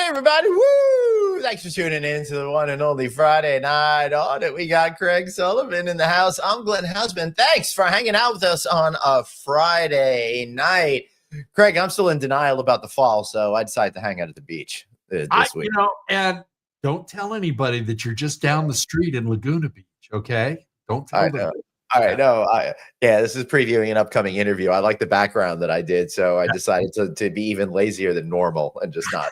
everybody. Woo! Thanks for tuning in to the one and only Friday Night Audit. We got Craig Sullivan in the house. I'm Glenn Hausman. Thanks for hanging out with us on a Friday night. Craig, I'm still in denial about the fall, so I decided to hang out at the beach this week. And don't tell anybody that you're just down the street in Laguna Beach, okay? Don't tell them. All right, this is previewing an upcoming interview. I like the background that I did, so I decided to be even lazier than normal and just not.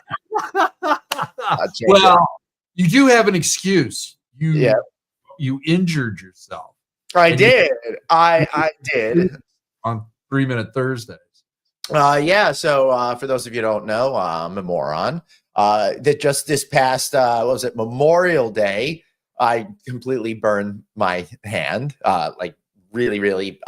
Well, you do have an excuse. You injured yourself. I did. I did on 3 Minute Thursdays. So for those of you who don't know, I'm a moron. That just this past Memorial Day, I completely burned my hand, like really, really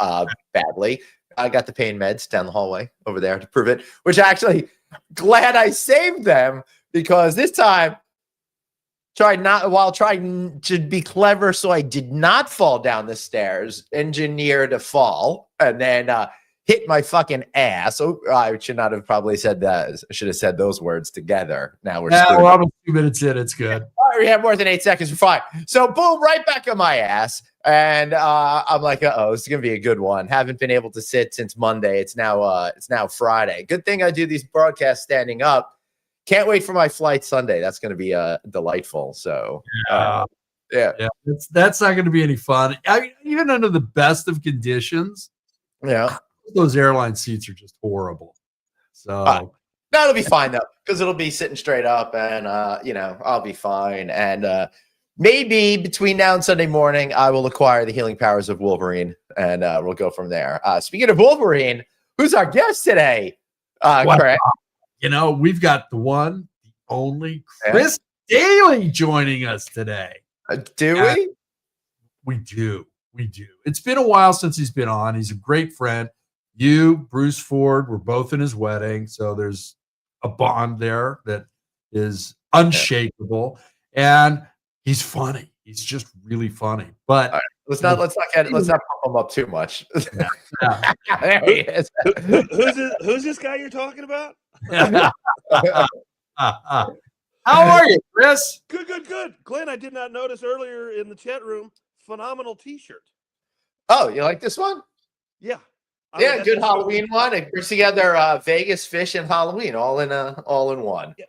badly. I got the pain meds down the hallway over there to prove it, which actually glad I saved them because this time trying to be clever so I did not fall down the stairs, engineered a fall, and then hit my fucking ass. Oh, I should not have probably said that. I should have said those words together. Now we're almost 2 minutes in. It's good. All right, we have more than 8 seconds. We're fine. So boom, right back on my ass. And I'm like, this is gonna be a good one. Haven't been able to sit since Monday. It's now Friday. Good thing I do these broadcasts standing up. Can't wait for my flight Sunday. That's gonna be delightful. So that's not gonna be any fun. Even under the best of conditions. Yeah. Those airline seats are just horrible. So that'll be fine though, because it'll be sitting straight up, and I'll be fine. And maybe between now and Sunday morning, I will acquire the healing powers of Wolverine, and we'll go from there. Speaking of Wolverine, who's our guest today? Craig? We've got the one, the only Chris Daly joining us today. Do we? We do. It's been a while since he's been on. He's a great friend. You, Bruce Ford, were both in his wedding, so there's a bond there that is unshakable. And he's funny. He's just really funny. But right, let's not pump him up too much. There he is. Who's this guy you're talking about? How are you, Chris? Good. Glenn, I did not notice earlier in the chat room. Phenomenal T-shirt. Oh, you like this one? Yeah. Good Halloween one. It brings together Vegas, fish, and Halloween all in one. Yeah.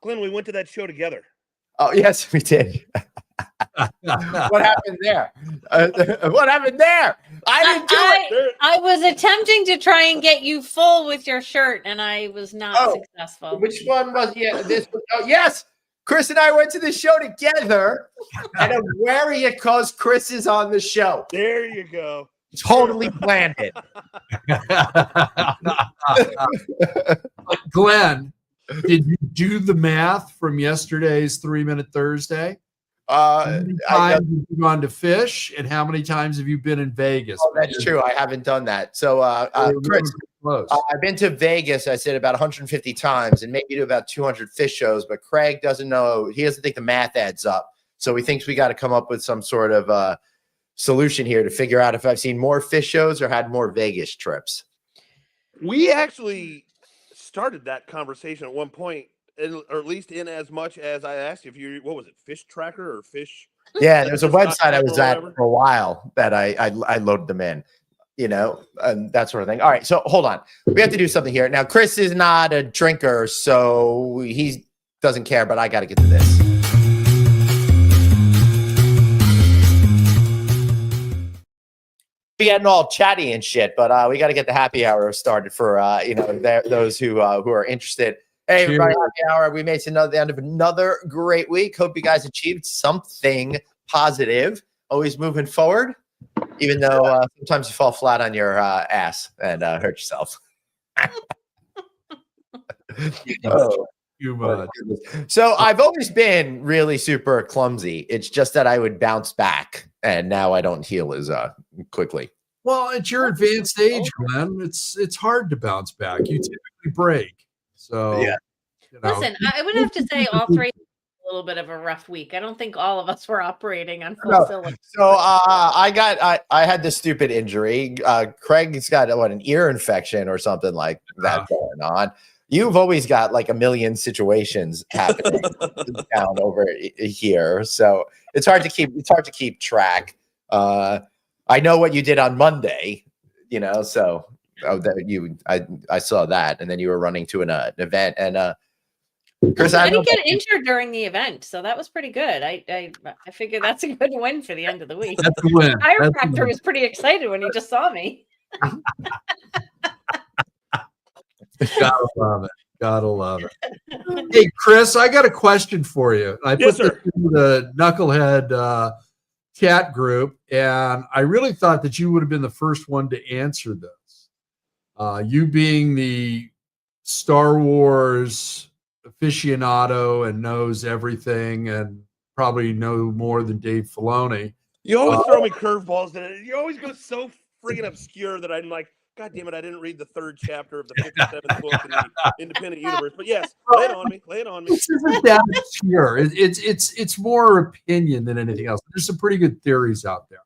Glenn, we went to that show together. Oh, yes, we did. What happened there? What happened there? I didn't do it. I was attempting to try and get you full with your shirt, and I was not successful. Which one was this? Oh, yes. Chris and I went to the show together, and I'm wearing it because Chris is on the show. There you go. Totally planned it. Glenn, did you do the math from yesterday's 3 Minute Thursday? How many times have you gone to fish, and how many times have you been in Vegas? Oh, that's true. I haven't done that. So, Chris, I've been to Vegas, I said, about 150 times, and maybe to about 200 fish shows, but Craig doesn't know. He doesn't think the math adds up. So he thinks we got to come up with some sort of solution here to figure out if I've seen more fish shows or had more Vegas trips. We actually started that conversation at one point, or at least in as much as I asked if what was it, Fish Tracker or Fish? Yeah, there's a website I was at for a while that I loaded them in, and that sort of thing. All right, so hold on. We have to do something here. Now, Chris is not a drinker, so he doesn't care, but I got to get to this. Getting all chatty and shit, but we got to get the happy hour started for those who are interested. Hey, everybody, happy hour. We made it to the end of another great week. Hope you guys achieved something positive. Always moving forward, even though sometimes you fall flat on your ass and hurt yourself. So I've always been really super clumsy. It's just that I would bounce back, and now I don't heal as quickly. Well, at your advanced age, Glenn, it's hard to bounce back. You typically break. So yeah. Listen, I would have to say all three a little bit of a rough week. I don't think all of us were operating on full cylinder. So I had this stupid injury. Craig's got an ear infection or something like that going on. You've always got like a million situations happening down over here, so it's hard to keep track. I know what you did on Monday, so I saw that, and then you were running to an event, and Chris, I didn't get injured during the event, so that was pretty good. I figured that's a good win for the end of the week. That's a win. The chiropractor was pretty excited when he just saw me. Gotta love it. Gotta love it. Hey, Chris, I got a question for you. I Yes, put sir. this in the Knucklehead chat group, and I really thought that you would have been the first one to answer this. You being the Star Wars aficionado and knows everything and probably know more than Dave Filoni. You always throw me curveballs, and you always go so friggin' obscure that I'm like, God damn it, I didn't read the 3rd chapter of the 57th book in the Independent Universe. But yes, lay it on me. Lay it on me. This isn't that obscure. It's more opinion than anything else. There's some pretty good theories out there,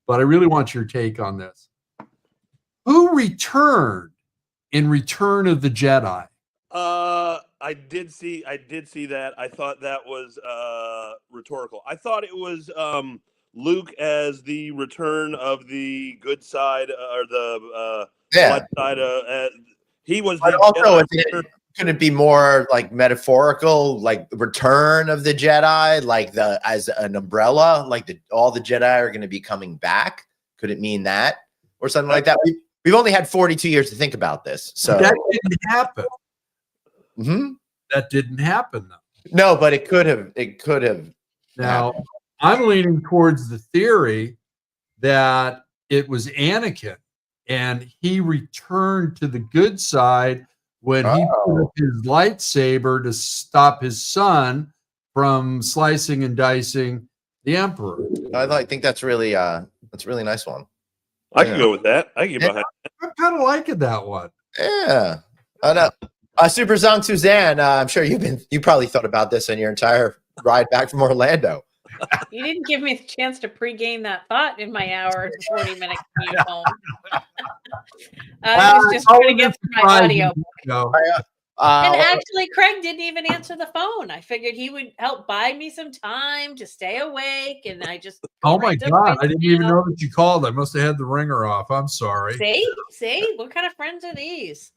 but I really want your take on this. Who returned in Return of the Jedi? I did see that. I thought that was rhetorical. I thought it was Luke as the return of the good side or the light side. He was. But also, could it be more like metaphorical, like the return of the Jedi, like as an umbrella, like all the Jedi are going to be coming back? Could it mean that or something like that? We've only had 42 years to think about this, so that didn't happen. Mm-hmm. That didn't happen, though. No, but it could have. It could have. Now, happened. I'm leaning towards the theory that it was Anakin, and he returned to the good side when he put up his lightsaber to stop his son from slicing and dicing the Emperor. I think that's really a really nice one. I can go with that. I can get behind. I'm kind of liking that one. Yeah, I know. Super Zong Suzanne, I'm sure you probably thought about this in your entire ride back from Orlando. You didn't give me the chance to pregame that thought in my hour and 40-minute commute home. I was just trying to get through my audio. And actually, Craig didn't even answer the phone. I figured he would help buy me some time to stay awake, and I just oh my God, I didn't even know that you called. I must have had the ringer off. I'm sorry. See, what kind of friends are these?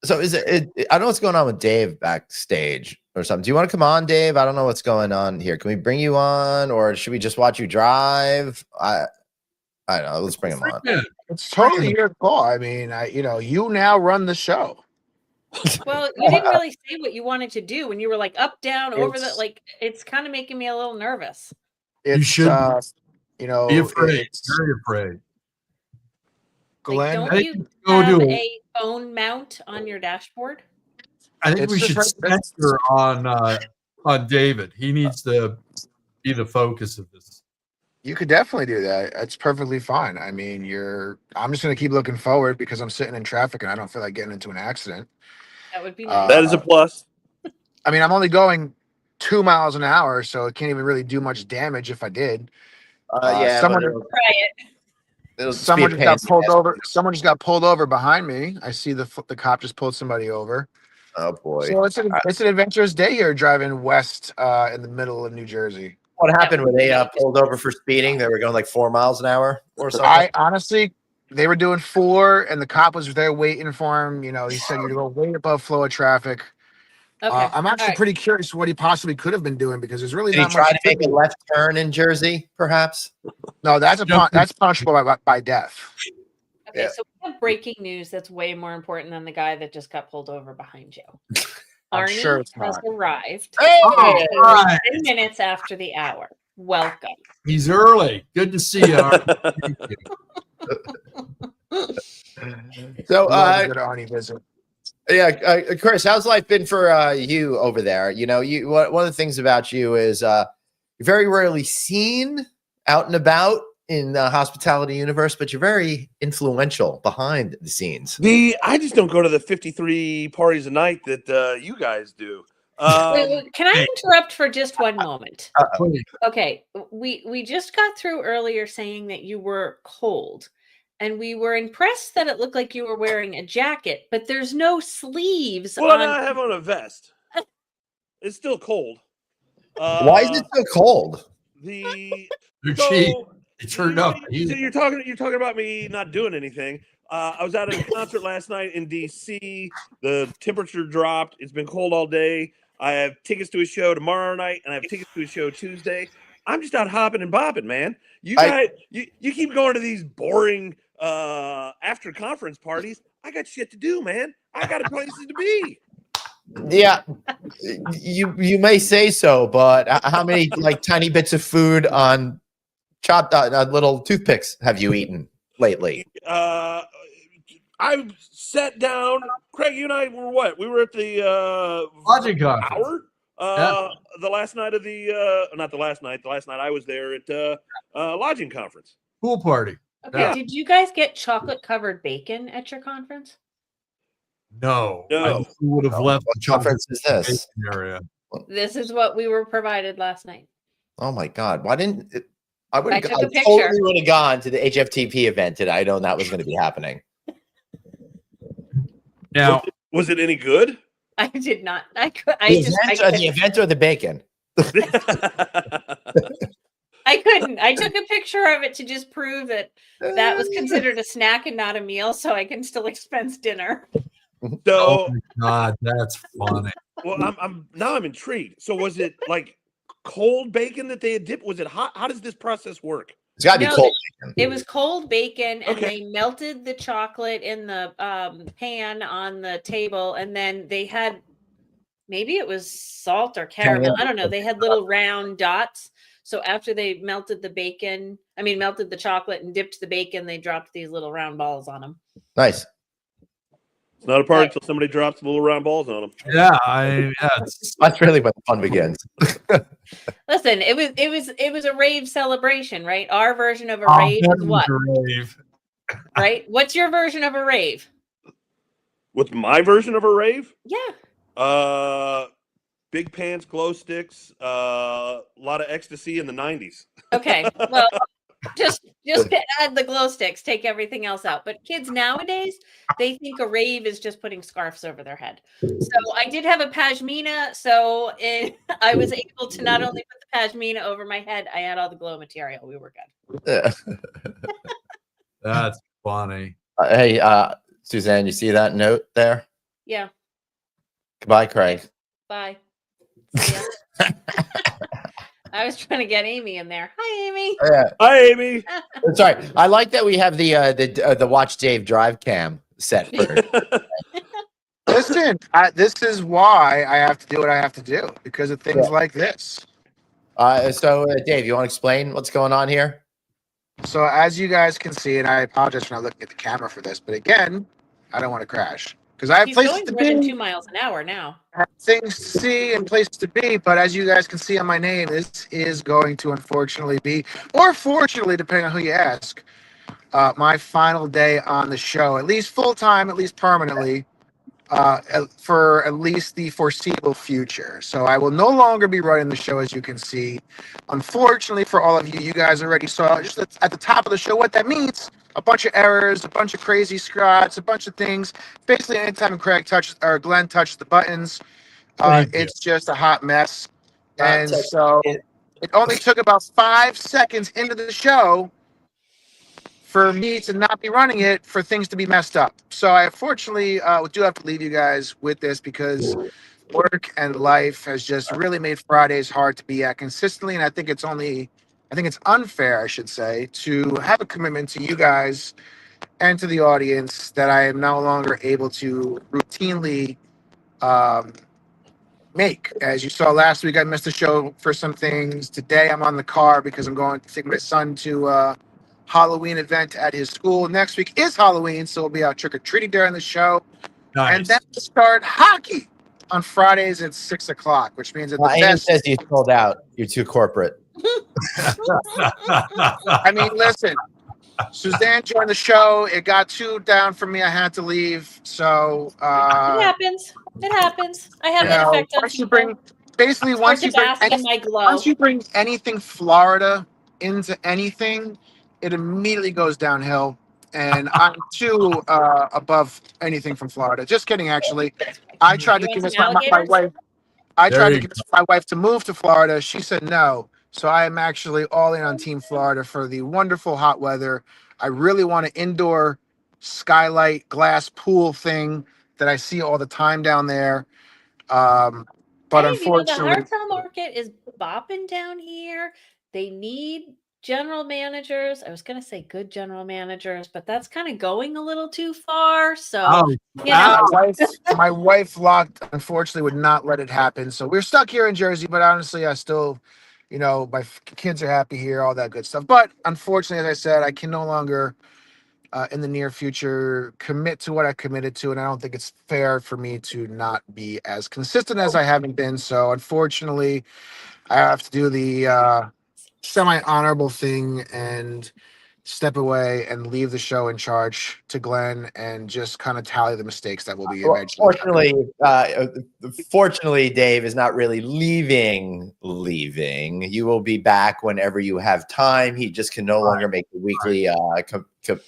So is it? I don't know what's going on with Dave backstage or something. Do you want to come on, Dave? I don't know what's going on here. Can we bring you on, or should we just watch you drive? I don't know. Let's bring him on. It's totally your call. I mean, you now run the show. Well, you didn't really say what you wanted to do when you were like up, down, over the like. It's kind of making me a little nervous. You should, be afraid. Very afraid. Glenn, like, don't you have a phone mount on your dashboard? I think we should censor on David. He needs to be the focus of this. You could definitely do that. That's perfectly fine. I mean, I'm just going to keep looking forward because I'm sitting in traffic and I don't feel like getting into an accident. That would be nice. That is a plus. I mean, I'm only going 2 miles an hour, so it can't even really do much damage if I did. Someone just got pulled over. Someone just got pulled over behind me. I see the cop just pulled somebody over. Oh boy! So it's an adventurous day here driving west in the middle of New Jersey. What happened when they pulled over for speeding? They were going like 4 miles an hour or something. I honestly, they were doing 4, and the cop was there waiting for him. He said you're going way above flow of traffic. Okay. I'm actually pretty curious what he possibly could have been doing because there's really Did not he try much to make a left turn in Jersey, perhaps? No, that's punishable by death. Okay, so we have breaking news that's way more important than the guy that just got pulled over behind you. I'm Arnie sure it's has not. arrived 10 minutes after the hour. Welcome. He's early. Good to see you, Arnie. So, Love a good Arnie visit. yeah, Chris, how's life been for you over there? One of the things about you is you're very rarely seen out and about in the hospitality universe, but you're very influential behind the scenes. I just don't go to the 53 parties a night that you guys do. Wait, can I interrupt for just one moment? Please. Okay, we just got through earlier saying that you were cold, and we were impressed that it looked like you were wearing a jacket, but there's no sleeves. Well, I have on a vest. It's still cold. Why is it so cold? It turned up. So you're talking about me not doing anything. I was at a concert last night in DC. The temperature dropped. It's been cold all day. I have tickets to a show tomorrow night, and I have tickets to a show Tuesday. I'm just out hopping and bopping, man. You guys, you keep going to these boring after conference parties. I got shit to do, man. I got places to be. Yeah, you may say so, but how many like tiny bits of food on chopped little toothpicks have you eaten lately? I sat down. Craig, you and I were what? We were at the lodging conference. The last night of the not the last night. The last night I was there at lodging conference. Pool party. Okay, yeah. Did you guys get chocolate covered bacon at your conference? No. I would have left. What conference is this? Area. This is what we were provided last night. Oh my God! Why didn't it? I totally would have gone to the HFTP event today. I know that was going to be happening. Now, was it any good? I did not. The event or the bacon? I couldn't. I took a picture of it to just prove that was considered a snack and not a meal, so I can still expense dinner. So, oh my God, that's funny. Well, I'm intrigued. So, was it like cold bacon that they had dipped? Was it hot? How does this process work? It's got to be cold bacon. It was cold bacon, and they melted the chocolate in the pan on the table, and then they had maybe it was salt or caramel. I don't know. They had little round dots. So after they melted the chocolate and dipped the bacon, they dropped these little round balls on them. Nice. It's not a party until somebody drops little round balls on them. Yeah, that's really when the fun begins. Listen, it was a rave celebration, right? Our version of a rave is what? Right? What's your version of a rave? What's my version of a rave? Yeah. Big pants, glow sticks, a lot of ecstasy in the 90s. Okay, well, just add the glow sticks, take everything else out. But kids nowadays, they think a rave is just putting scarves over their head. So I did have a pashmina, so I was able to not only put the pashmina over my head, I had all the glow material. We were good. That's funny. Hey, Suzanne, you see that note there? Yeah. Goodbye, Craig. Bye. I was trying to get Amy in there. Hi, Amy. Hi, Amy. Sorry, I like that we have the Watch Dave drive cam set for. Listen, this is why I have to do what I have to do because of things like this. So, Dave, you want to explain what's going on here? So, as you guys can see, and I apologize for not looking at the camera for this, but again, I don't want to crash because I have places to be. More than 2 miles an hour now. I have things to see and places to be, but as you guys can see on my name, this is going to unfortunately be, or fortunately, depending on who you ask, my final day on the show, at least full time, at least permanently. For at least the foreseeable future. So I will no longer be running the show, as you can see. Unfortunately for all of you, you guys already saw just at the top of the show what that means. A bunch of errors, a bunch of crazy scrots, a bunch of things. Basically, anytime Craig touches or Glenn touches the buttons, it's just a hot mess. And so it only took about 5 seconds into the show for me to not be running it, for things to be messed up. So I unfortunately do have to leave you guys with this because work and life has just really made Fridays hard to be at consistently. And I think it's unfair, I should say, to have a commitment to you guys and to the audience that I am no longer able to routinely make. As you saw last week, I missed the show for some things. Today I'm on the car because I'm going to take my son to Halloween event at his school. Next week is Halloween, so we'll be out trick-or-treating during the show. Nice. And then we'll start hockey on Fridays at 6 o'clock, which means that the Amy says you sold out. You're too corporate. I mean, listen, Suzanne joined the show. It got too down for me. I had to leave. So it happens. It happens. I have that effect on people. Once you bring anything Florida into anything, it immediately goes downhill. and I'm too above anything from Florida. Just kidding, actually. I tried You to want convince some my alligators? wife. I There tried to you convince my wife to move to Florida. She said no. So I am actually all in on Team Florida for the wonderful hot weather. I really want an indoor skylight glass pool thing that I see all the time down there. But Hey, you know, the unfortunately, hardtail market is bopping down here. They need general managers. I was going to say good general managers, but that's kind of going a little too far. So, Oh, you know, my wife locked, unfortunately, would not let it happen. So we're stuck here in Jersey, but honestly, I still, my kids are happy here, all that good stuff. But unfortunately, as I said, I can no longer, in the near future, commit to what I committed to. And I don't think it's fair for me to not be as consistent as I haven't been. So unfortunately, I have to do the semi-honorable thing and step away and leave the show in charge to Glenn and just kind of tally the mistakes that will be Well, eventually. fortunately, Dave is not really leaving. You will be back whenever you have time. He just can no longer make the weekly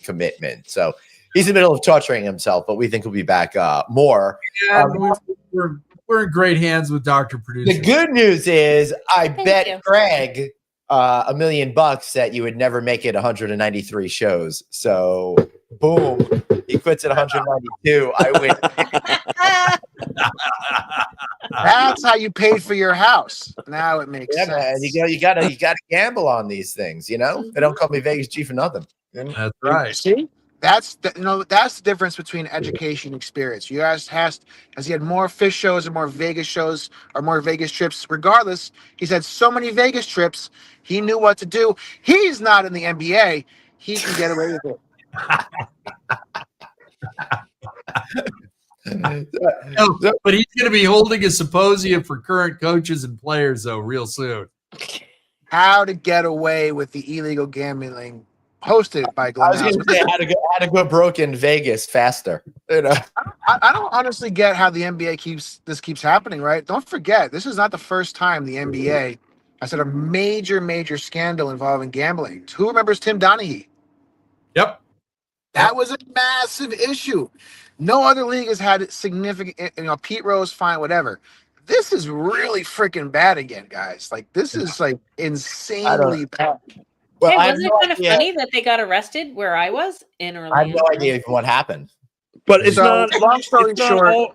commitment. So he's in the middle of torturing himself, but we think he'll be back more. and we're in great hands with Dr. Producer. The good news is I Thank bet you. Craig $1 million that you would never make it 193 shows. So boom, he quits at 192. I win. That's how you paid for your house. Now it makes Yeah, sense. man. You gotta gamble on these things, you know? They don't call me Vegas G for nothing. That's right. See, that's the difference between education and experience. You guys has he had more fish shows and more Vegas shows or more Vegas trips. Regardless, he's had so many Vegas trips. He knew what to do. He's not in the NBA. He can get away with it. No, but he's going to be holding a symposium for current coaches and players, though, real soon. How to get away with the illegal gambling, hosted by I Glenn was House. gonna say how to go broke in Vegas faster. You know? I don't honestly get how the NBA keeps happening, right? Don't forget, this is not the first time the NBA has had a major scandal involving gambling. Who remembers Tim Donaghy? Yep. That was a massive issue. No other league has had significant, Pete Rose, fine, whatever. This is really freaking bad again, guys. Like, this is like insanely bad. Well, hey, I have wasn't it no kind of idea. funny that they got arrested where I was in Orlando? I have no idea even what happened. But it's So, not. long story It's not short, all.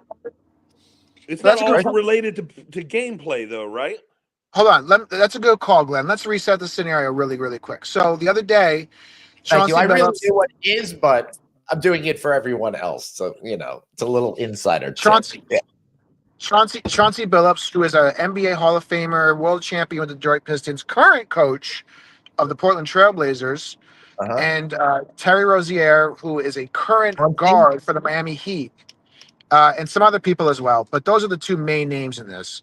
It's That's not a good all related to gameplay, though, right? hold on. That's a good call, Glenn. Let's reset the scenario really quick. So the other day, Thank you. Chauncey I really Billups, knew what it is, but I'm doing it for everyone else. So, it's a little insider tip. Chauncey Yeah. Billups, who is an NBA Hall of Famer, world champion with the Detroit Pistons, current coach of the Portland Trailblazers, Uh-huh. and Terry Rozier, who is a current Chauncey? guard for the Miami Heat, and some other people as well. But those are the two main names in this.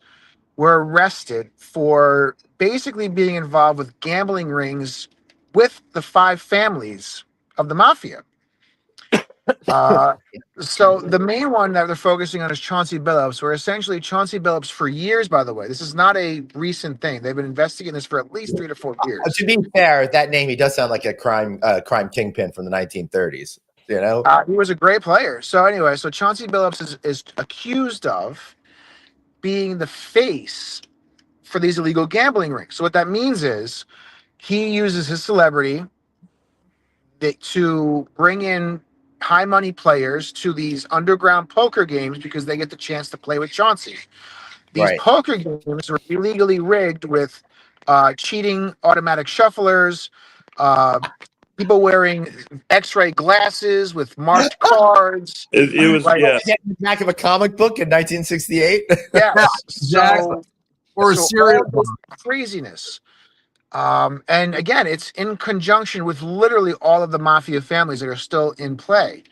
Were arrested for basically being involved with gambling rings with the five families of the mafia. So the main one that they're focusing on is Chauncey Billups, where essentially Chauncey Billups for years, by the way, this is not a recent thing. They've been investigating this for at least 3 to 4 years. To be fair, that name, he does sound like a crime kingpin from the 1930s, you know? He was a great player. So anyway, so Chauncey Billups is accused of being the face for these illegal gambling rings. So what that means is he uses his celebrity to bring in high money players to these underground poker games because they get the chance to play with Chauncey. These Right. poker games are illegally rigged with cheating automatic shufflers, people wearing X-ray glasses with marked cards. It was Like, yeah. The back of a comic book in 1968. Yes. Exactly. So, Or a so serial all this craziness. And again, it's in conjunction with literally all of the mafia families that are still in play.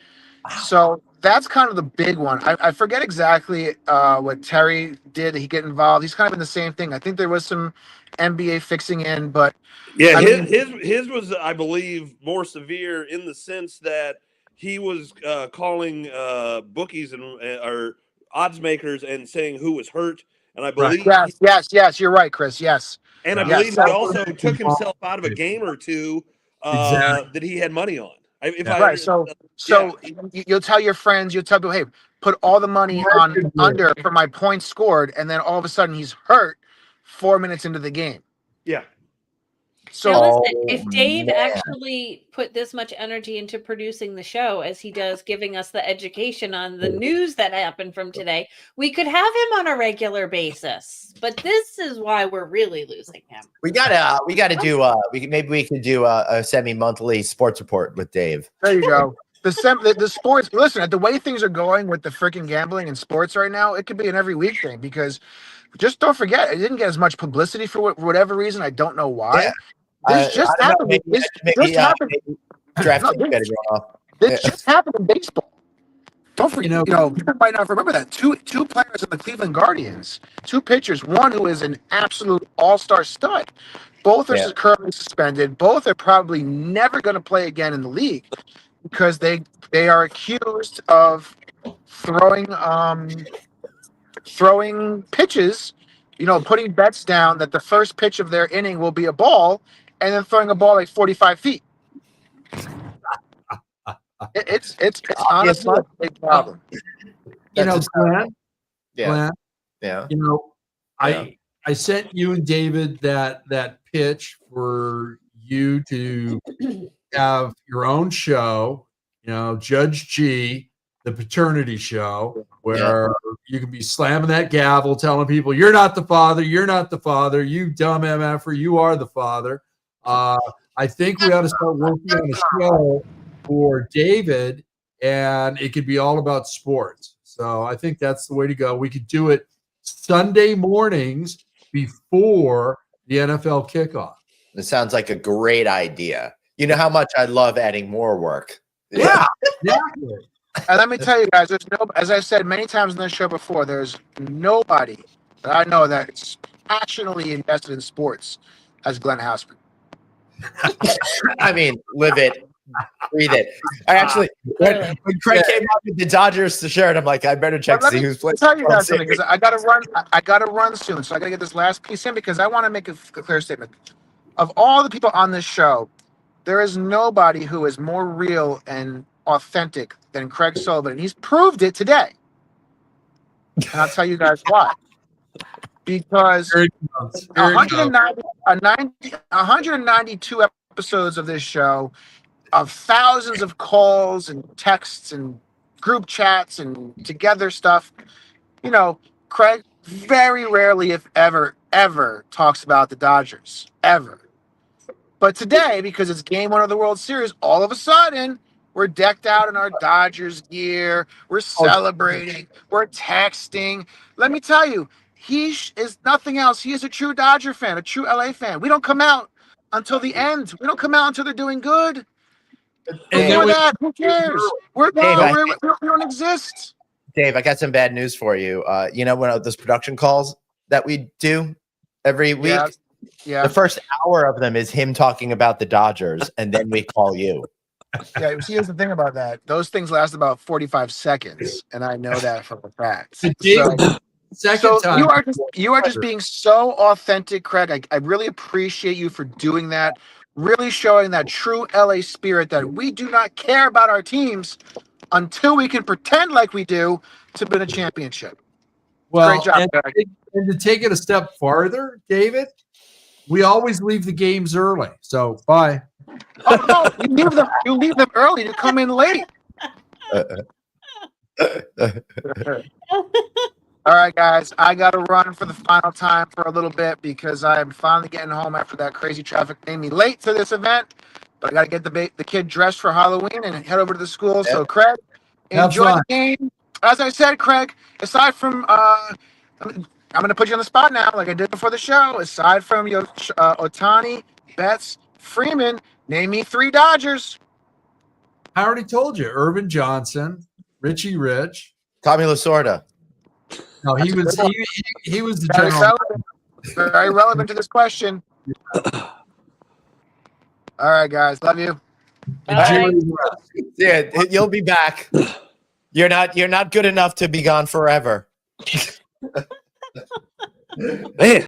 So that's kind of the big one. I forget exactly what Terry did. He get involved. He's kind of in the same thing. I think there was some NBA fixing in, but Yeah, I mean- his was, I believe, more severe in the sense that he was calling bookies and or odds makers and saying who was hurt. And I believe, yes, you're right, Chris. Yes, and I Yes. believe he also took himself out of a game or two Exactly. that he had money on. Right. So you'll tell your friends, you'll tell people, hey, put all the money on under for my points scored, and then all of a sudden he's hurt 4 minutes into the game. Yeah. So Now listen, if Dave man. actually put this much energy into producing the show as he does giving us the education on the news that happened from today, we could have him on a regular basis. But this is why we're really losing him. We gotta do maybe we could do a semi-monthly sports report with Dave. there you go. The sports. Listen, at the way things are going with the freaking gambling and sports right now, it could be an every week thing because just don't forget, it didn't get as much publicity for whatever reason. I don't know why. Yeah. This just happened. This happened. This just happened in baseball. Don't forget, people might not remember that. Two players in the Cleveland Guardians, two pitchers, one who is an absolute all-star stud. Both are currently suspended. Both are probably never going to play again in the league because they are accused of throwing pitches, putting bets down that the first pitch of their inning will be a ball, and then throwing a ball like 45 feet. It's honestly a big problem. Glenn. Yeah. I sent you and David that pitch for you to have your own show, Judge G, the paternity show, where you can be slamming that gavel, telling people you're not the father, you dumb MFer, you are the father. I think we ought to start working on a show for David, and it could be all about sports. So I think that's the way to go. We could do it Sunday mornings before the NFL kickoff. It sounds like a great idea. You know how much I love adding more work. Yeah, exactly. And let me tell you guys, as I said many times in this show before, there's nobody that I know that's passionately invested in sports as Glenn Hausman. I mean, live it, breathe it. I actually, when Craig came out with the Dodgers shirt, I'm like, I better check to see who's playing. I'll tell you guys something because I got to run soon, so I got to get this last piece in because I want to make a clear statement. Of all the people on this show, there is nobody who is more real and authentic than Craig Sullivan, and he's proved it today. And I'll tell you guys why. Because 192 episodes of this show, of thousands of calls and texts and group chats and together stuff, Craig very rarely, if ever talks about the Dodgers, ever. But today, because it's game one of the World Series, all of a sudden, we're decked out in our Dodgers gear. We're celebrating. We're texting. Let me tell you, he is nothing else. He is a true Dodger fan, a true LA fan. We don't come out until the end. We don't come out until they're doing good. Before that, who cares? We don't exist. Dave, I got some bad news for you. One of those production calls that we do every week? Yeah. The first hour of them is him talking about the Dodgers, and then we call you. Yeah, here's the thing about that. Those things last about 45 seconds, and I know that from a fact. So you are just being so authentic, Craig. I really appreciate you for doing that, really showing that true LA spirit that we do not care about our teams until we can pretend like we do to win a championship. Well, great job, Craig. And to take it a step farther, David, we always leave the games early. So bye. Oh no, you leave them early to come in late. All right, guys, I got to run for the final time for a little bit because I am finally getting home after that crazy traffic made me late to this event. But I got to get the kid dressed for Halloween and head over to the school. Yep. So, Craig, enjoy the game. As I said, Craig, aside from I'm going to put you on the spot now like I did before the show. Aside from your Ohtani, Betts, Freeman, name me 3 Dodgers. I already told you. Irvin Johnson, Richie Rich. Tommy Lasorda. No, he was the general. Very relevant to this question. All right, guys. Love you. Yeah, you'll be back. You're not good enough to be gone forever. Man.